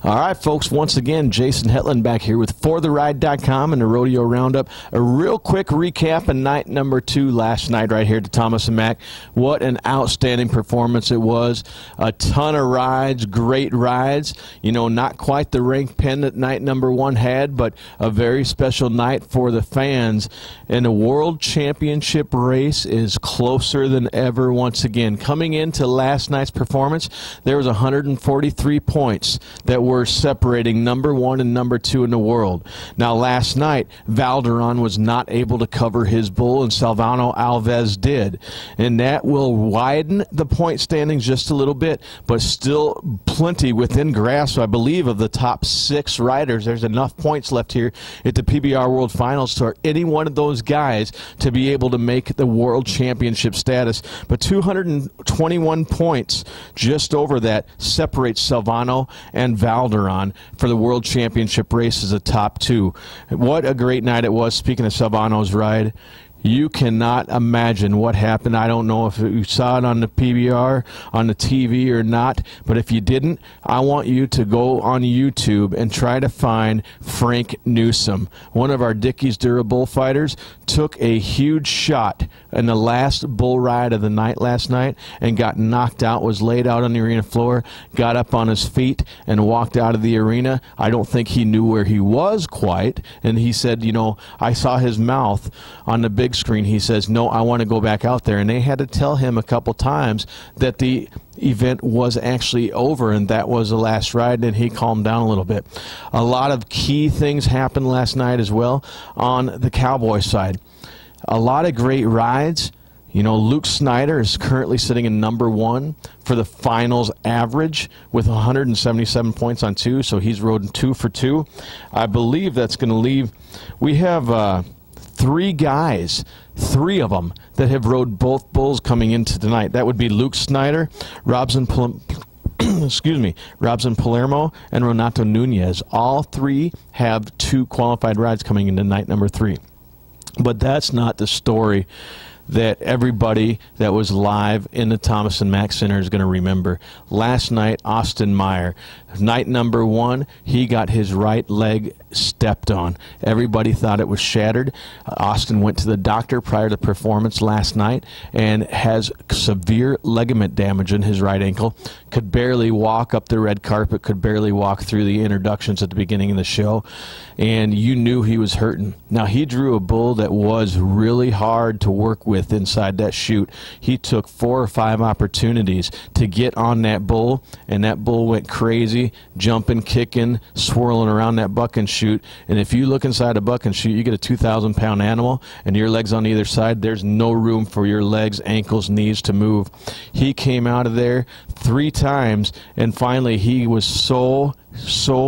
All right, folks, once again, Jason Hetland back here with ForTheRide.com and the Rodeo Roundup. A real quick recap of night number 2 last night right here at Thomas and Mack. What an outstanding performance it was. A ton of rides, great rides. You know, not quite the rank pen that night number 1 had, but a very special night for the fans. And the World Championship race is closer than ever once again. Coming into last night's performance, there was 143 points that were separating number 1 and number 2 in the world. Now, last night, Valderon was not able to cover his bull, and Salvano Alves did. And that will widen the point standings just a little bit, but still plenty within grasp, I believe, of the top 6 riders. There's enough points left here at the PBR World Finals for any one of those guys to be able to make the World Championship status. But 221 points, just over that, separates Salvano and Valderon for the World Championship race as a top 2. What a great night it was. Speaking of Salvano's ride, you cannot imagine what happened. I don't know if you saw it on the PBR, on the TV or not, but if you didn't, I want you to go on YouTube and try to find Frank Newsom. One of our Dickies Durable fighters took a huge shot in the last bull ride of the night last night and got knocked out, was laid out on the arena floor, got up on his feet and walked out of the arena. I don't think he knew where he was quite, and he said, you know, I saw his mouth on the big screen. He says, no, I want to go back out there. And they had to tell him a couple times that the event was actually over and that was the last ride, and he calmed down a little bit. A lot of key things happened last night as well on the Cowboy side. A lot of great rides. You know, Luke Snyder is currently sitting in number 1 for the finals average with 177 points on 2, so he's rode 2 for 2. I believe that's going to leave. We have 3 guys, 3 of them, that have rode both bulls coming into tonight. That would be Luke Snyder, Robson Palermo, and Renato Nunez. All 3 have 2 qualified rides coming into night number 3. But that's not the story that everybody that was live in the Thomas and Mack Center is going to remember. Last night, Austin Meyer, night number 1, he got his right leg stepped on. Everybody thought it was shattered. Austin went to the doctor prior to performance last night and has severe ligament damage in his right ankle. Could barely walk up the red carpet, could barely walk through the introductions at the beginning of the show, and you knew he was hurting. Now, he drew a bull that was really hard to work with inside that chute. He took 4 or 5 opportunities to get on that bull, and that bull went crazy, jumping, kicking, swirling around that buck and chute. And if you look inside a buck and chute, you get a 2,000-pound animal, and your legs on either side, there's no room for your legs, ankles, knees to move. He came out of there 3 times, and finally he was so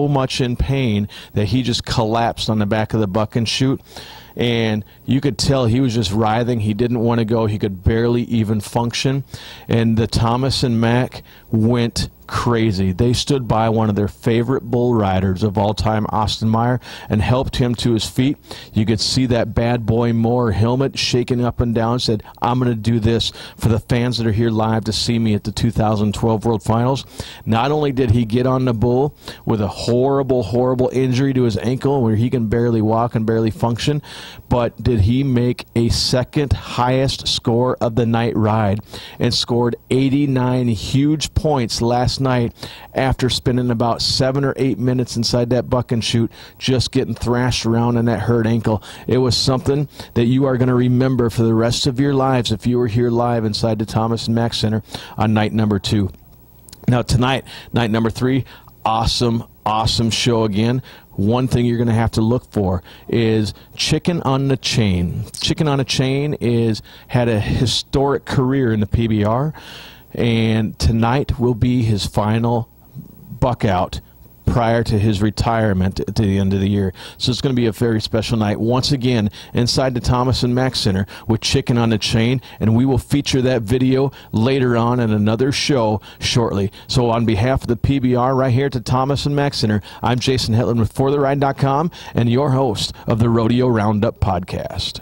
much in pain that he just collapsed on the back of the buck and chute. And you could tell he was just writhing. He didn't want to go. He could barely even function. And the Thomas and Mack went crazy. They stood by one of their favorite bull riders of all time, Austin Meyer, and helped him to his feet. You could see that bad boy Moore helmet shaking up and down, said, I'm going to do this for the fans that are here live to see me at the 2012 World Finals. Not only did he get on the bull with a horrible injury to his ankle where he can barely walk and barely function, but did he make a second highest score of the night ride and scored 89 huge points last night after spending about 7 or 8 minutes inside that buck and chute just getting thrashed around in that hurt ankle. It was something that you are going to remember for the rest of your lives if you were here live inside the Thomas and Mack Center on night number 2. Now tonight, night number 3, awesome show again. One thing you're going to have to look for is Chicken on the Chain. Chicken on a Chain had a historic career in the PBR, and tonight will be his final buck out prior to his retirement at the end of the year. So it's going to be a very special night once again inside the Thomas and Mack Center with Chicken on the Chain, and we will feature that video later on in another show shortly. So on behalf of the PBR right here at the Thomas and Mack Center, I'm Jason Hetland with ForTheRide.com and your host of the Rodeo Roundup podcast.